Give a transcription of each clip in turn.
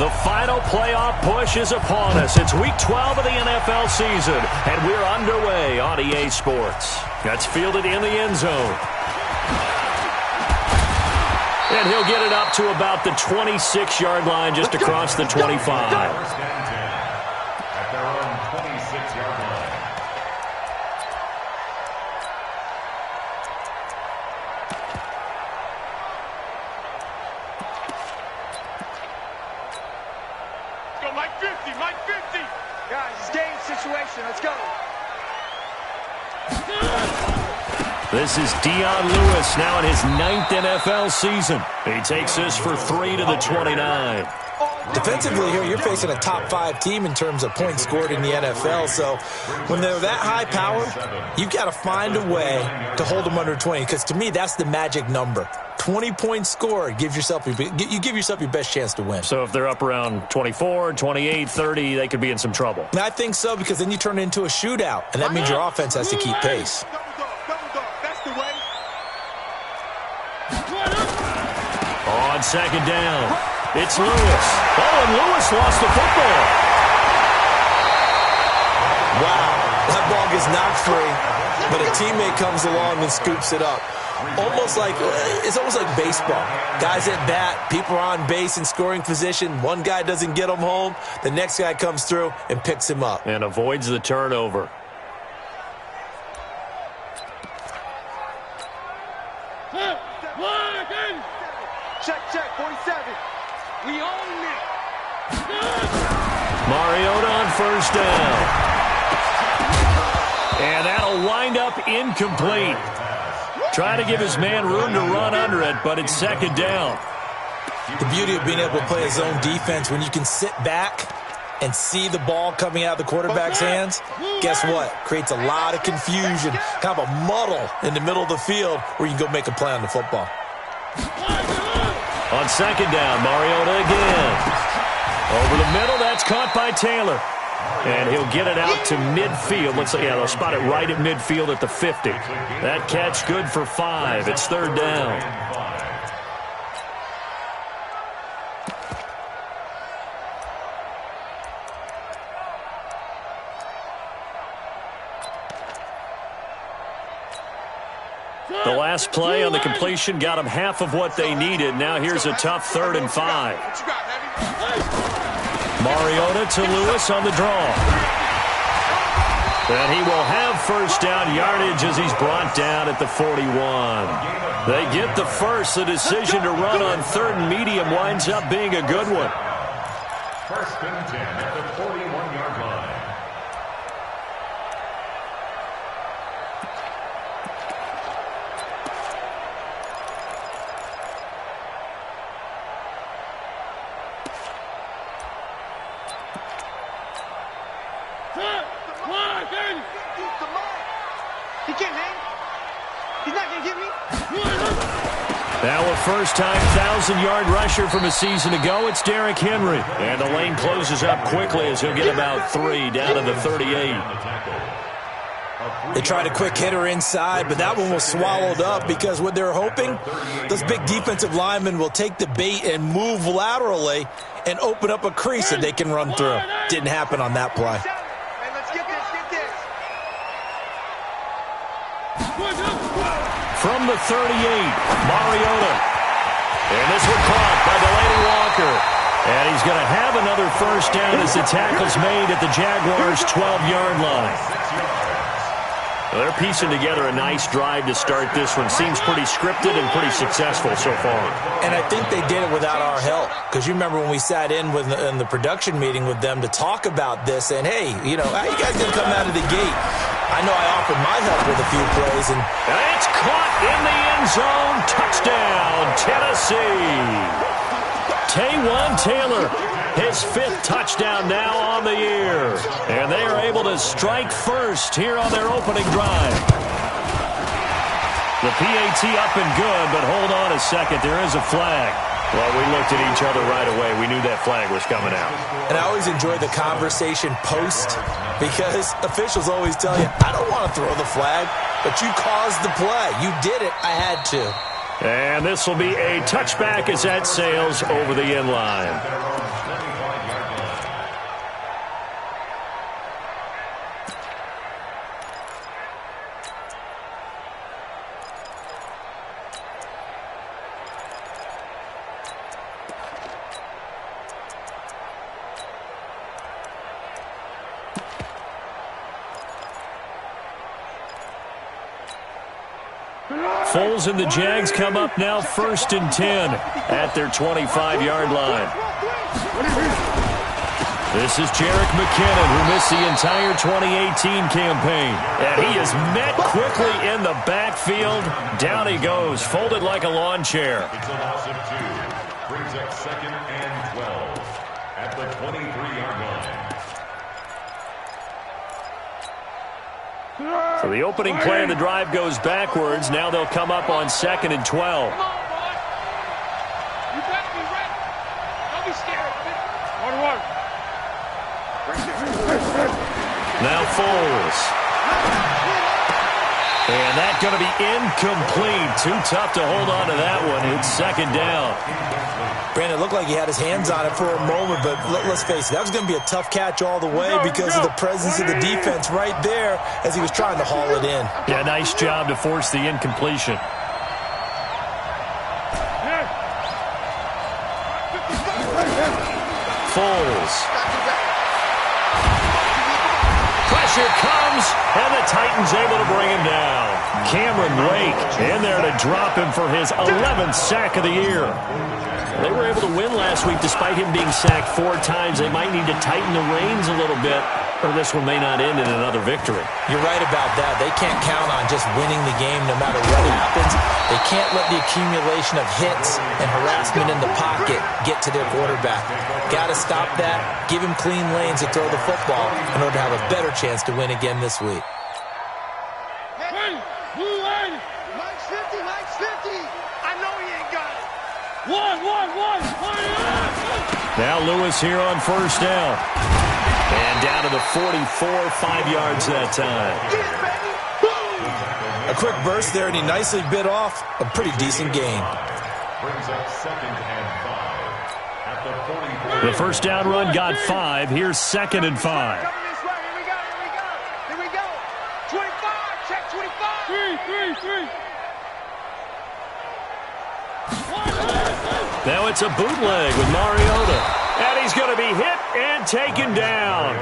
The final playoff push is upon us. It's Week 12 of the NFL season, and we're underway on EA Sports. That's fielded in the end zone. And he'll get it up to about the 26-yard line, just across the 25. Let's go. This is Dion Lewis now in his 9th NFL season. He takes this for 3 to the 29. Defensively here, you're facing a top-5 team in terms of points scored in the NFL. So when they're that high power, you've got to find a way to hold them under 20. Because to me, that's the magic number. 20 points scored, you give yourself your best chance to win. So if they're up around 24, 28, 30, they could be in some trouble. And I think so, because then you turn it into a shootout, and that means your offense has to keep pace. That's the way. On second down, it's Lewis. Oh, and Lewis lost the football. Wow, that ball gets knocked free, but a teammate comes along and scoops it up. It's almost like baseball. Guys at bat, people are on base in scoring position. One guy doesn't get him home. The next guy comes through and picks him up. And avoids the turnover. Check, 47. We own it. Mariota on first down. And that'll wind up incomplete. Trying to give his man room to run under it, but it's second down. The beauty of being able to play a zone defense, when you can sit back and see the ball coming out of the quarterback's hands, guess what? Creates a lot of confusion, kind of a muddle in the middle of the field where you can go make a play on the football. On second down, Mariota again. Over the middle, that's caught by Taylor. And he'll get it out to midfield. They'll spot it right at midfield at the 50. That catch good for 5. It's third down. The last play on the completion got them half of what they needed. Now here's a tough 3rd and 5. Mariota to Lewis on the draw. And he will have first down yardage as he's brought down at the 41. They get the first. The decision to run on 3rd and medium winds up being a good one. First and 10 at the 41-yard line. Now a first-time 1,000-yard rusher from a season ago, it's Derrick Henry. And the lane closes up quickly as he'll get about 3 down to the 38. They tried a quick hitter inside, but that one was swallowed up because what they're hoping, those big defensive linemen will take the bait and move laterally and open up a crease that they can run through. Didn't happen on that play. From the 38, Mariota. And this one caught by Delaney Walker. And he's going to have another first down as the tackle's made at the Jaguars' 12-yard line. Well, they're piecing together a nice drive to start this one. Seems pretty scripted and pretty successful so far. And I think they did it without our help. Because you remember when we sat in the production meeting with them to talk about this, and hey, how you guys didn't come out of the gate? I know I offered my help with a few plays. And it's caught in the end zone. Touchdown, Tennessee. Taywan Taylor, his 5th touchdown now on the year. And they are able to strike first here on their opening drive. The PAT up and good, but hold on a second. There is a flag. Well, we looked at each other right away. We knew that flag was coming out. And I always enjoy the conversation post because officials always tell you, I don't want to throw the flag, but you caused the play. You did it. I had to. And this will be a touchback as that sails over the end line. Foles and the Jags come up now 1st and 10 at their 25-yard line. This is Jerick McKinnon, who missed the entire 2018 campaign. And he is met quickly in the backfield. Down he goes, folded like a lawn chair. It's a loss of 2. Brings up 2nd and 12 at the 23-yard line. So the opening play of the drive goes backwards. Now they'll come up on 2nd and 12. Come on, boy. You better be ready. Don't be scared. 1-1. Now Foles. And that's going to be incomplete. Too tough to hold on to that one. It's 2nd down. Brandon, it looked like he had his hands on it for a moment, but let's face it, that was going to be a tough catch all the way because of the presence of the defense right there as he was trying to haul it in. Yeah, nice job to force the incompletion. Foles. Pressure comes, and the Titans able to bring him down. Cameron Wake in there to drop him for his 11th sack of the year. They were able to win last week despite him being sacked 4 times. They might need to tighten the reins a little bit, or this one may not end in another victory. You're right about that. They can't count on just winning the game no matter what happens. They can't let the accumulation of hits and harassment in the pocket get to their quarterback. Got to stop that, give him clean lanes to throw the football in order to have a better chance to win again this week. Mike's 50, Mike's 50. I know he ain't got it. Now Lewis here on 1st down. And down to the 44, 5 yards that time. A quick burst there, and he nicely bit off a pretty decent gain. Brings up 2nd and 5 at the 44. The 1st down run got 5. Here's 2nd and 5. Coming this way. Here we go. 25. Check 25. 3. Now it's a bootleg with Mariota. And he's going to be hit and taken down.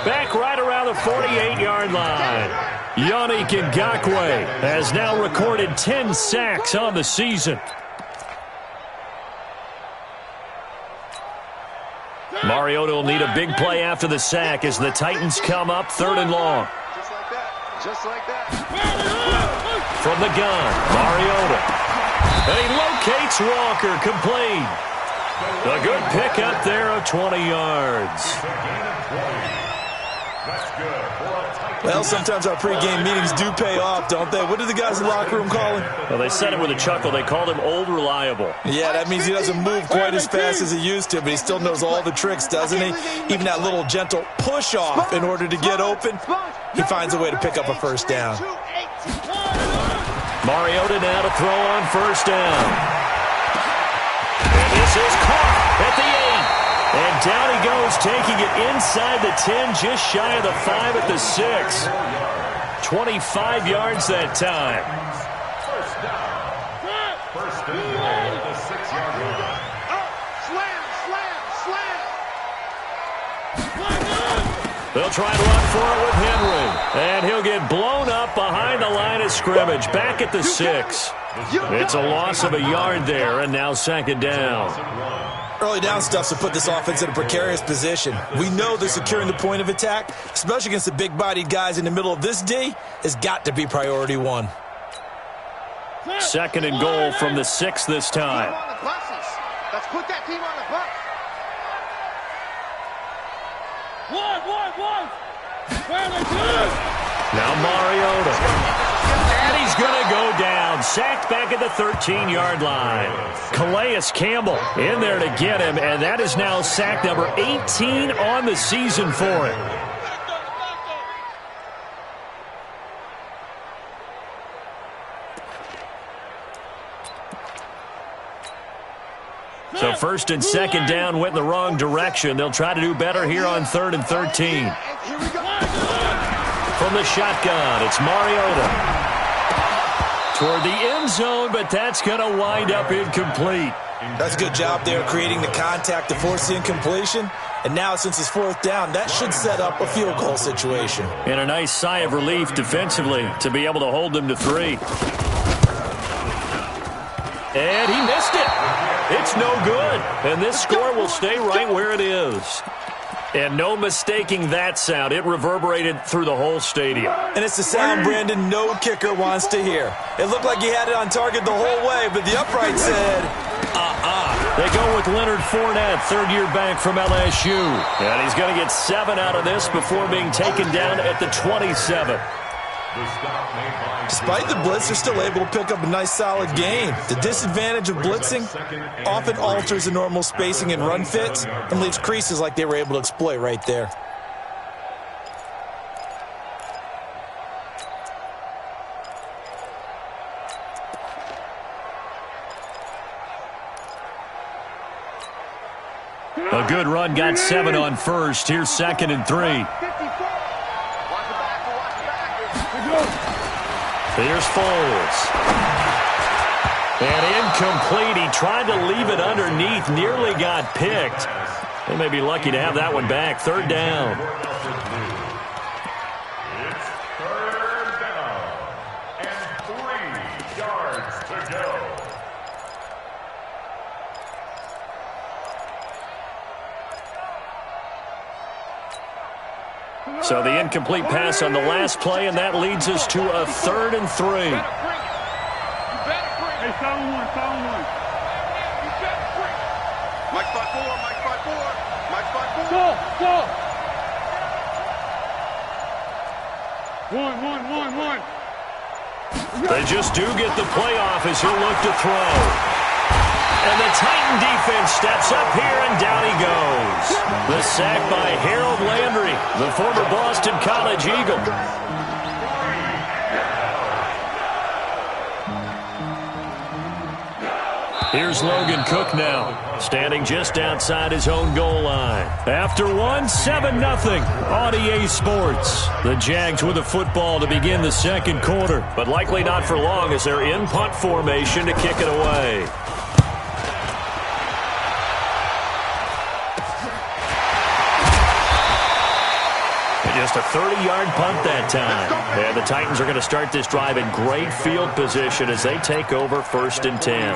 Back right around the 48-yard line. Yannick Ngakoue has now recorded 10 sacks on the season. Mariota will need a big play after the sack as the Titans come up 3rd and long. Just like that. From the gun, Mariota. And he locates Walker, complete. A good pickup there of 20 yards. That's good for a Titan. Well, sometimes our pregame meetings do pay off, don't they? What do the guys in the locker room call him? Well, they said it with a chuckle. They called him Old Reliable. Yeah, that means he doesn't move quite as fast as he used to, but he still knows all the tricks, doesn't he? Even that little gentle push-off in order to get open, he finds a way to pick up a 1st down. Mariota now to throw on 1st down. And this is caught at the 8. And down he goes, taking it inside the 10, just shy of the 5 at the 6. 25 yards that time. 1st down. 1st and goal at the 6-yard line. Slam. They'll try to run for it with Henry. And he'll get blown up behind the line of scrimmage, back at the 6. It's a loss of a yard there, and now 2nd down. Early down stuff to put this offense in a precarious position. We know they're securing the point of attack, especially against the big-bodied guys in the middle of this D, has got to be priority 1. 2nd and goal from the 6 this time. On the buses. Let's put that team on the bus. Now Mariota. And he's going to go down. Sacked back at the 13-yard line. Calais Campbell in there to get him, and that is now sack number 18 on the season for him. So 1st and 2nd down went in the wrong direction. They'll try to do better here on 3rd and 13. From the shotgun, it's Mariota. Toward the end zone, but that's going to wind up incomplete. That's a good job there creating the contact to force the incompletion. And now, since it's 4th down, that should set up a field goal situation. And a nice sigh of relief defensively to be able to hold them to 3. And he missed it. It's no good. And this score will stay right where it is. And no mistaking that sound. It reverberated through the whole stadium. And it's the sound, Brandon, no kicker wants to hear. It looked like he had it on target the whole way, but the upright said, They go with Leonard Fournette, third-year back from LSU. And he's going to get 7 out of this before being taken down at the 27. Despite the blitz, they're still able to pick up a nice, solid gain. The disadvantage of blitzing often alters the normal spacing and run fits and leaves creases like they were able to exploit right there. A good run, got 7 on first. Here's 2nd and 3. Here's Foles. And incomplete. He tried to leave it underneath. Nearly got picked. They may be lucky to have that one back. 3rd down. It's 3rd down and 3 yards to go. So the incomplete pass on the last play, and that leads us to a 3rd and 3. Hey, solid one. Mike 5-4, Mike 5-4, Mike 5-4. Go. 1. They just do get the playoff as he'll look to throw. And the Titan defense steps up here, and down he goes. The sack by Harold Landry, the former Boston College Eagle. Here's Logan Cook now, standing just outside his own goal line. After one, 7-0 on EA Sports. The Jags with the football to begin the second quarter, but likely not for long as they're in punt formation to kick it away. Just a 30-yard punt that time. And the Titans are going to start this drive in great field position as they take over 1st and 10.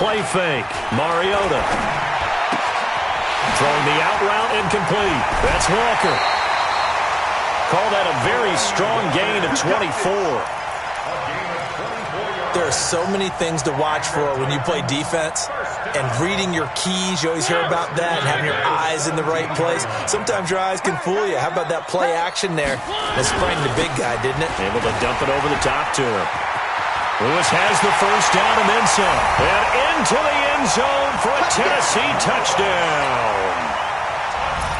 Play fake. Mariota. Throwing the out route incomplete. That's Walker. Call that a very strong gain of 24. There are so many things to watch for when you play defense. And reading your keys, you always hear about that, and having your eyes in the right place. Sometimes your eyes can fool you. How about that play action there? It sprang the big guy, didn't it? Able to dump it over the top to him. Lewis has the 1st down and then some. And into the end zone for a Tennessee touchdown.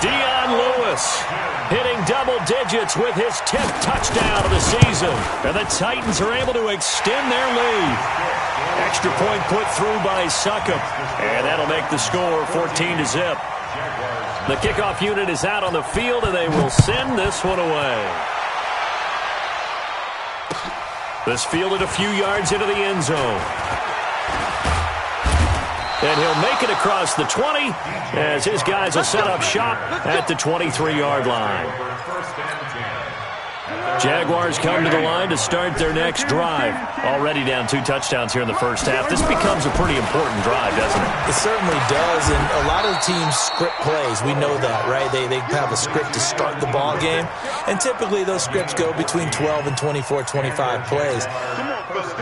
Dion Lewis hitting double digits with his 10th touchdown of the season. And the Titans are able to extend their lead. Extra point put through by Succop. And that'll make the score 14-0. The kickoff unit is out on the field, and they will send this one away. This fielded a few yards into the end zone. And he'll make it across the 20 as his guys will set up shop at the 23-yard line. Jaguars come to the line to start their next drive. Already down 2 touchdowns here in the first half. This becomes a pretty important drive, doesn't it? It certainly does, and a lot of the teams script plays. We know that, right? They have a script to start the ball game, and typically those scripts go between 12 and 24, 25 plays.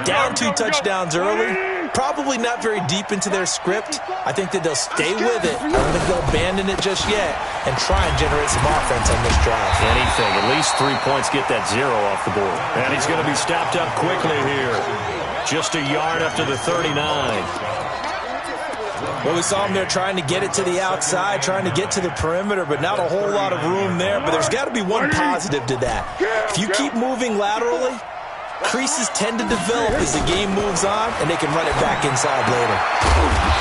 Down 2 touchdowns early, probably not very deep into their script. I think that they'll stay with it. I don't think they'll abandon it just yet and try and generate some offense on this drive. Anything, at least 3 points, get that 0 off the board. And he's going to be stopped up quickly here. Just a yard up to the 39. Well, we saw him there trying to get it to the outside, trying to get to the perimeter, but not a whole lot of room there. But there's got to be one positive to that. If you keep moving laterally, creases tend to develop as the game moves on, and they can run it back inside later.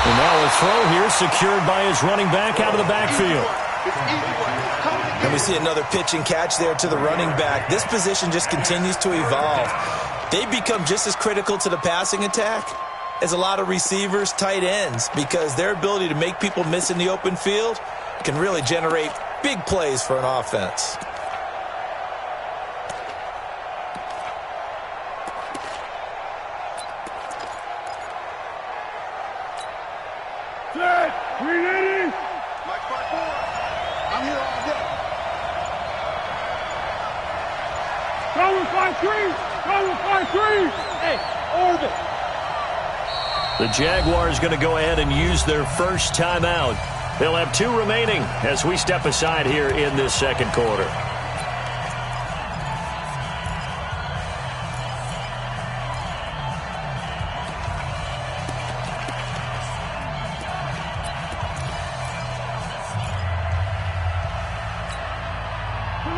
And now a throw here secured by his running back out of the backfield. It's easy work. And we see another pitch and catch there to the running back. This position just continues to evolve. They become just as critical to the passing attack as a lot of receivers, tight ends, because their ability to make people miss in the open field can really generate big plays for an offense. Mike 5-4. I'm here all day. Cover 5-3. Cover 5-3. Hey, orbit. The Jaguars going to go ahead and use their first timeout. They'll have 2 remaining as we step aside here in this second quarter.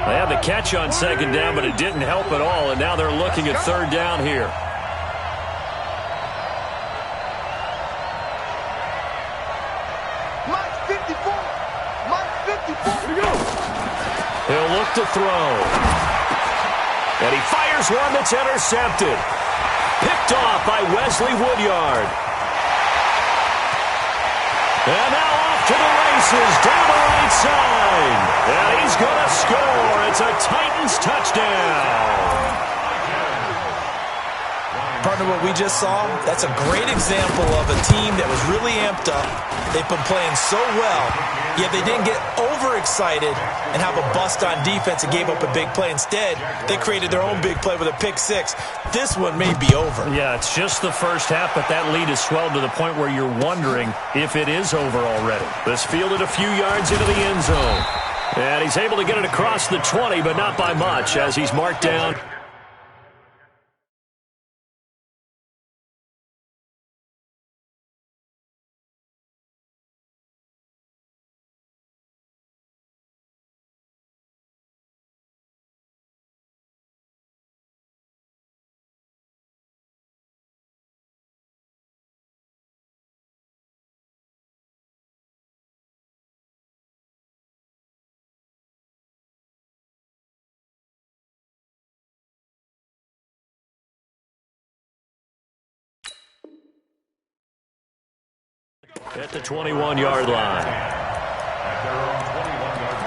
They had the catch on second down, but it didn't help at all, and now they're looking at third down here. Mike 54. Mike 54. Here we go. He'll look to throw. And he fires one that's intercepted. Picked off by Wesley Woodyard. And now off to the races, down the right side. And he's going to score. It's a Titans touchdown. Partner, what we just saw, that's a great example of a team that was really amped up. They've been playing so well, yet they didn't get overexcited and have a bust on defense and gave up a big play. Instead, they created their own big play with a pick six. This one may be over. Yeah, it's just the first half, but that lead has swelled to the point where you're wondering if it is over already. This fielded a few yards into the end zone. And he's able to get it across the 20, but not by much as he's marked down. At the 21-yard line. At their own 21-yard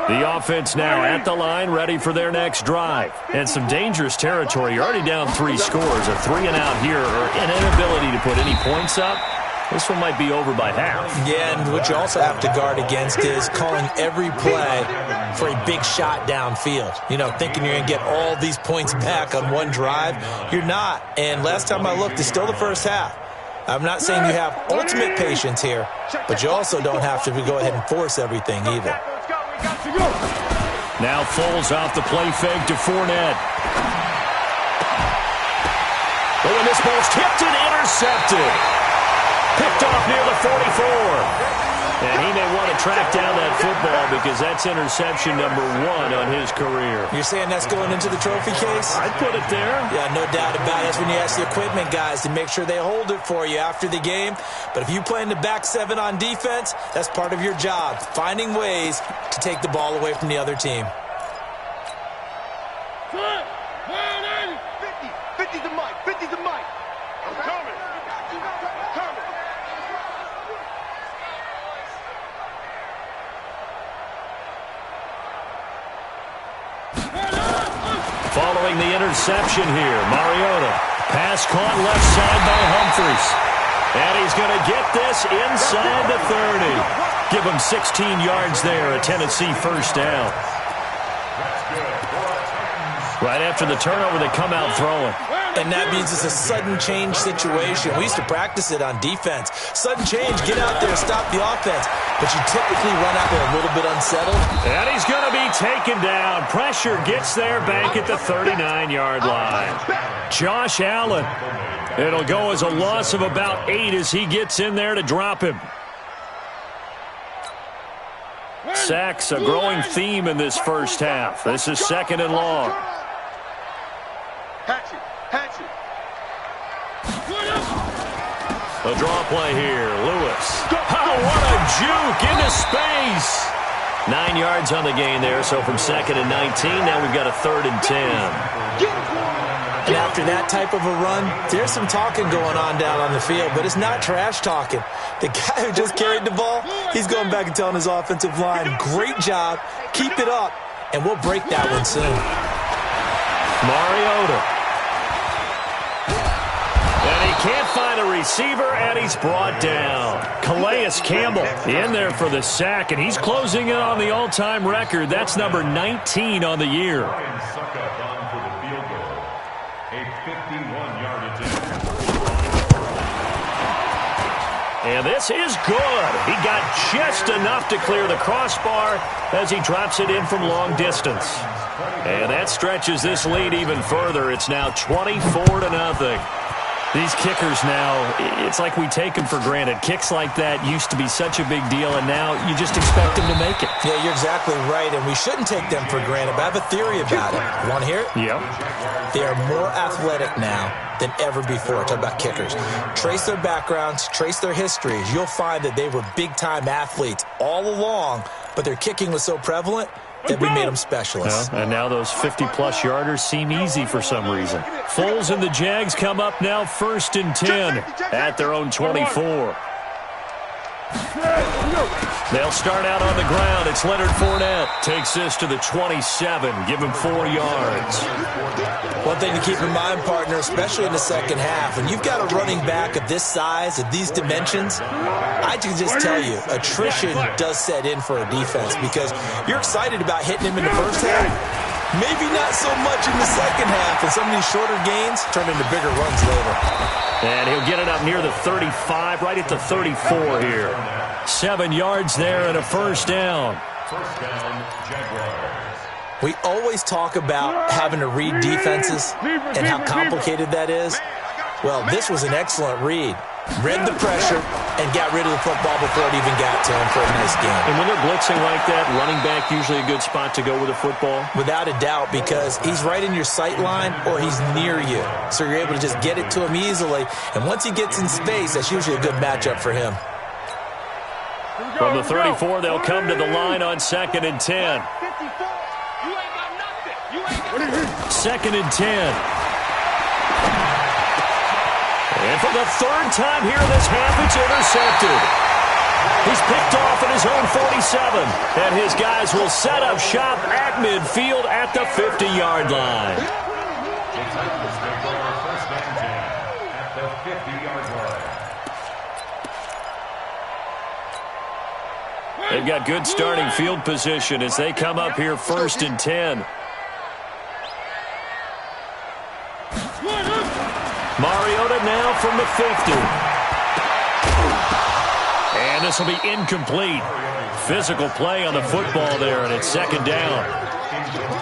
line. The offense now at the line, ready for their next drive. And some dangerous territory. You're already down 3 scores. A 3-and-out here, or an inability to put any points up. This one might be over by half. Yeah, and what you also have to guard against is calling every play for a big shot downfield. You know, thinking you're going to get all these points back on one drive. You're not. And last time I looked, it's still the first half. I'm not saying you have ultimate patience here, but you also don't have to go ahead and force everything either. Now Foles off the play fake to Fournette. Oh, and this ball's tipped and intercepted. Picked off near the 44. And he may want to track down that football because that's interception number 1 on his career. You're saying that's going into the trophy case? I'd put it there. Yeah, no doubt about it. That's when you ask the equipment guys to make sure they hold it for you after the game. But if you play in the back 7 on defense, that's part of your job, finding ways to take the ball away from the other team. 50 to Mike. 50 to Mike. I'm coming. Coming. Following the interception here, Mariota. Pass caught left side by Humphries. And he's going to get this inside the 30. Give him 16 yards there, a Tennessee first down. Right after the turnover, they come out throwing. And that means it's a sudden change situation. We used to practice it on defense. Sudden change, get out there, stop the offense. But you typically run out there a little bit unsettled. And he's going to be taken down. Pressure gets there back at the 39-yard line. Josh Allen. It'll go as a loss of about 8 as he gets in there to drop him. Sacks, a growing theme in this first half. This is 2nd and long. A draw play here. Lewis. Oh, what a juke into space. 9 yards on the gain there, so from 2nd and 19, now we've got a 3rd and 10. And after that type of a run, there's some talking going on down on the field, but it's not trash talking. The guy who just carried the ball, he's going back and telling his offensive line, great job, keep it up, and we'll break that one soon. Mariota. And he can't find a receiver, and he's brought down. Calais Campbell in there for the sack, and he's closing in on the all-time record. That's number 19 on the year. And this is good. He got just enough to clear the crossbar as he drops it in from long distance. And that stretches this lead even further. It's now 24-0. These kickers now, it's like we take them for granted. Kicks like that used to be such a big deal, and now you just expect them to make it. Yeah, you're exactly right, and we shouldn't take them for granted, but I have a theory about it. You want to hear it? Yep. They are more athletic now than ever before. Talk about kickers. Trace their backgrounds, trace their histories. You'll find that they were big-time athletes all along, but their kicking was so prevalent that we made them specialists. Well, and now those 50-plus yarders seem easy for some reason. Foles and the Jags come up now 1st and 10 at their own 24. They'll start out on the ground. It's Leonard Fournette. Takes this to the 27. Give him 4 yards. One thing to keep in mind, partner, especially in the second half, when you've got a running back of this size, of these dimensions, I can just tell you, attrition does set in for a defense because you're excited about hitting him in the first half. Maybe not so much in the second half, and some of these shorter gains turn into bigger runs later. And he'll get it up near the 35, right at the 34 here. 7 yards there and a 1st down. First down, Jaguars. We always talk about having to read defenses and how complicated that is. Well, this was an excellent read. Read the pressure and got rid of the football before it even got to him for a nice game. And when they're blitzing like that, running back usually a good spot to go with a football? Without a doubt, because he's right in your sight line or he's near you. So you're able to just get it to him easily. And once he gets in space, that's usually a good matchup for him. From the 34, they'll come to the line on 2nd and 10. 2nd and 10. And for the 3rd time here in this half, it's intercepted. He's picked off at his own 47. And his guys will set up shop at midfield at the 50-yard line. At the 50-yard line. They've got good starting field position as they come up here 1st and 10. Mariota now from the 50. And this will be incomplete. Physical play on the football there, and it's 2nd down.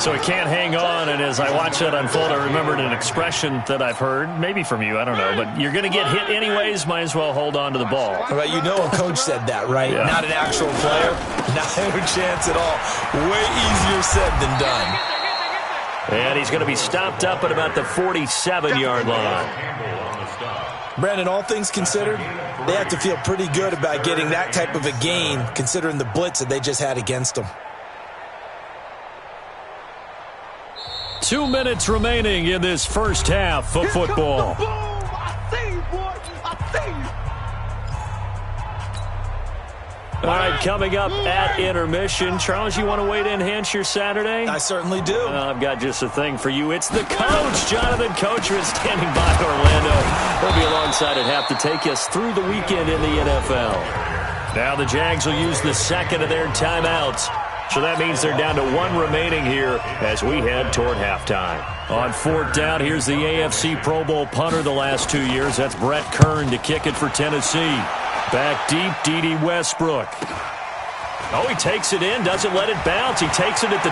So he can't hang on, and as I watch that unfold, I remembered an expression that I've heard, maybe from you, I don't know, but you're going to get hit anyways, might as well hold on to the ball. Right, you know a coach said that, right? Yeah. Not an actual player. Not a chance at all. Way easier said than done. And he's going to be stopped up at about the 47-yard line. Brandon, all things considered, they have to feel pretty good about getting that type of a gain considering the blitz that they just had against them. 2 minutes remaining in this first half of football. All right, coming up at intermission. Charles, you want to wait to enhance your Saturday? I certainly do. I've got just a thing for you. It's the coach, Jonathan Coachman, standing by Orlando. He'll be alongside at half to take us through the weekend in the NFL. Now the Jags will use the 2nd of their timeouts. So that means they're down to 1 remaining here as we head toward halftime. On 4th down, here's the AFC Pro Bowl punter the last 2 years. That's Brett Kern to kick it for Tennessee. Back deep, D.D. Westbrook. Oh, he takes it in, doesn't let it bounce. He takes it at the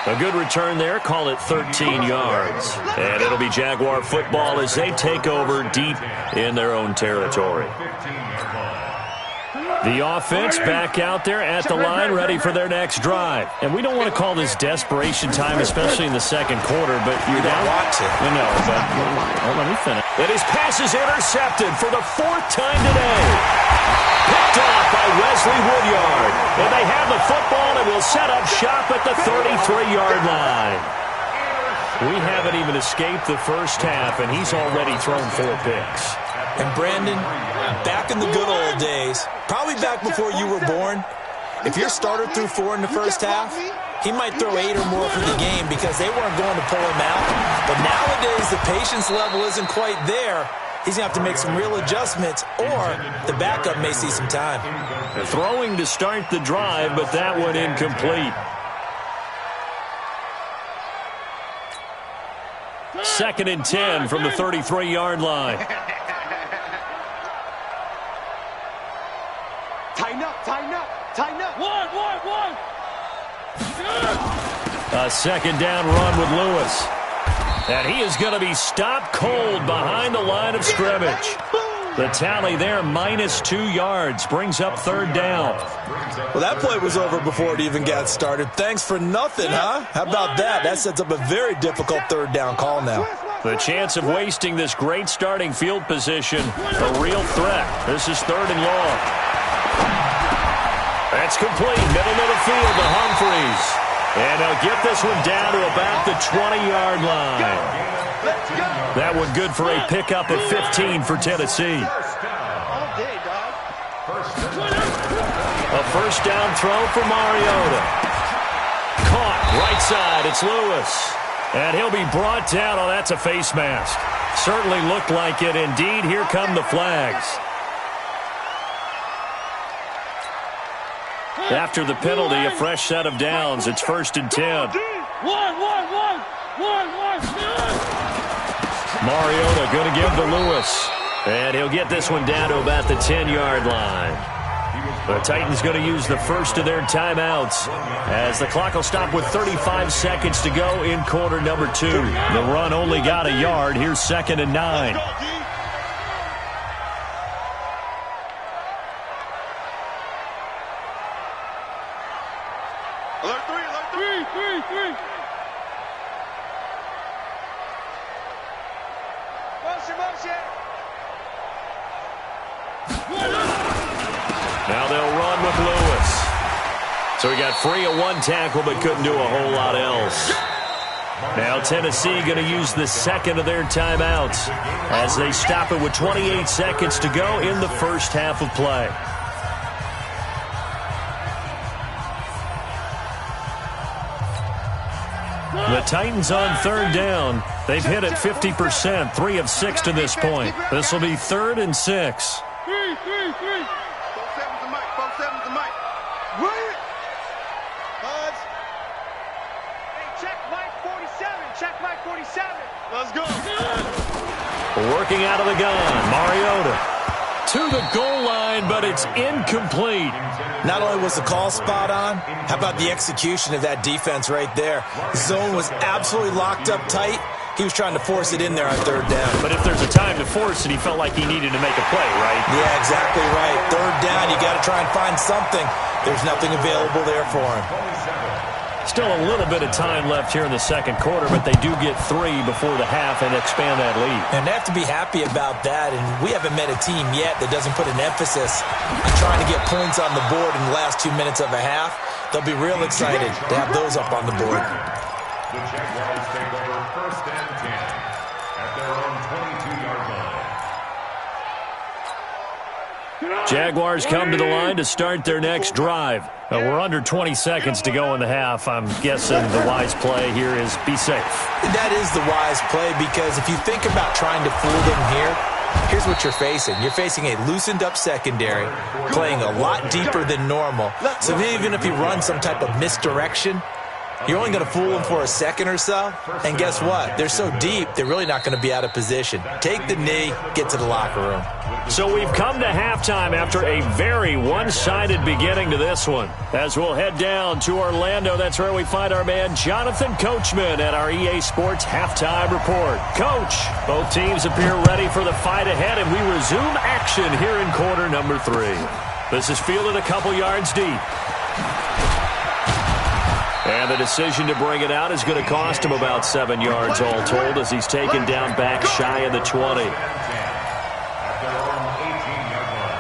2. A good return there, call it 13 yards. And it'll be Jaguar football as they take over deep in their own territory. The offense back out there at the line, ready for their next drive. And we don't want to call this desperation time, especially in the second quarter, but you're down. Want to. No, but let me finish. And his pass is intercepted for the 4th time today. Picked off by Wesley Woodyard. And they have the football and will set up shop at the 33-yard line. We haven't even escaped the first half, and he's already thrown 4 picks. And Brandon, back in the good old days, probably back before you were born, if your starter threw 4 in the first half, he might throw 8 or more for the game because they weren't going to pull him out. But nowadays, the patience level isn't quite there. He's going to have to make some real adjustments, or the backup may see some time. Throwing to start the drive, but that one incomplete. 2nd and 10 from the 33-yard line. Tighten up, tighten up, tighten up. One. A 2nd down run with Lewis. And he is going to be stopped cold behind the line of scrimmage. The tally there, -2 yards, brings up 3rd down. Well, that play was over before it even got started. Thanks for nothing, huh? How about that? That sets up a very difficult 3rd down call now. The chance of wasting this great starting field position, a real threat. This is 3rd and long. That's complete, middle of the field to Humphries. And they'll get this one down to about the 20-yard line. That one good for a pickup of 15 for Tennessee. A 1st down throw for Mariota. Caught right side, it's Lewis. And he'll be brought down. Oh, that's a face mask. Certainly looked like it. Indeed, here come the flags. After the penalty, a fresh set of downs. It's 1st and 10. Mariota going to give to Lewis. And he'll get this one down to about the 10-yard line. The Titans going to use the first of their timeouts as the clock will stop with 35 seconds to go in quarter number 2. The run only got a yard. Here's 2nd and 9. Now they'll run with Lewis. So he got free of 1 tackle but couldn't do a whole lot else. Now Tennessee going to use the 2nd of their timeouts as they stop it with 28 seconds to go in the first half of play. The Titans on 3rd down. They've hit it 50%, 3 of 6 to this point. This will be 3rd and 6. 3. 4-7's the mic. 4-7's the mic. Right. Buds. Hey, check mic 47. Check mic 47. Let's go. Working out of the gun, Mariota to the goal line, but it's incomplete. Not only was the call spot on, how about the execution of that defense right there? The zone was absolutely locked up tight. He was trying to force it in there on 3rd down. But if there's a time to force it, he felt like he needed to make a play, right? Yeah, exactly right. 3rd down, you got to try and find something. There's nothing available there for him. Still a little bit of time left here in the 2nd quarter, but they do get 3 before the half and expand that lead. And they have to be happy about that, and we haven't met a team yet that doesn't put an emphasis on trying to get points on the board in the last 2 minutes of a half. They'll be real excited to have those up on the board. The Jaguars take over 1st and 10 at their own 22-yard line. Jaguars come to the line to start their next drive. We're under 20 seconds to go in the half. I'm guessing the wise play here is be safe. That is the wise play because if you think about trying to fool them here, here's what you're facing. You're facing a loosened up secondary, playing a lot deeper than normal. So even if you run some type of misdirection, you're only going to fool them for a second or so. And guess what? They're so deep, they're really not going to be out of position. Take the knee, get to the locker room. So we've come to halftime after a very one-sided beginning to this one. As we'll head down to Orlando, that's where we find our man Jonathan Coachman at our EA Sports Halftime Report. Coach, both teams appear ready for the fight ahead, and we resume action here in quarter number 3. This is fielded a couple yards deep. And the decision to bring it out is going to cost him about 7 yards all told as he's taken down back shy of the 20. At their own 18-yard line.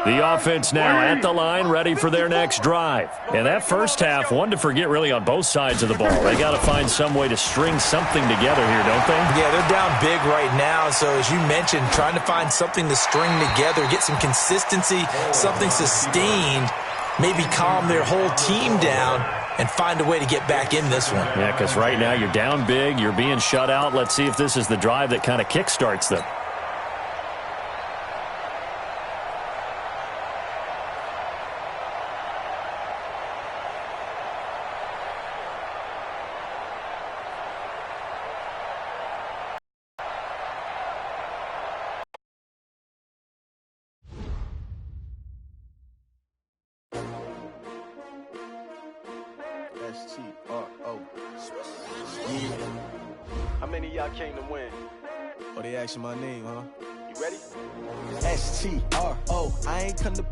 The offense now at the line, ready for their next drive. And that first half, one to forget really on both sides of the ball. They got to find some way to string something together here, don't they? Yeah, they're down big right now. So as you mentioned, trying to find something to string together, get some consistency, something sustained, maybe calm their whole team down and find a way to get back in this one. Yeah, because right now you're down big, you're being shut out. Let's see if this is the drive that kind of kickstarts them. S-T-R-O. How many of y'all came to win? Oh, they asking my name, huh? You ready? S-T-R-O. I ain't come to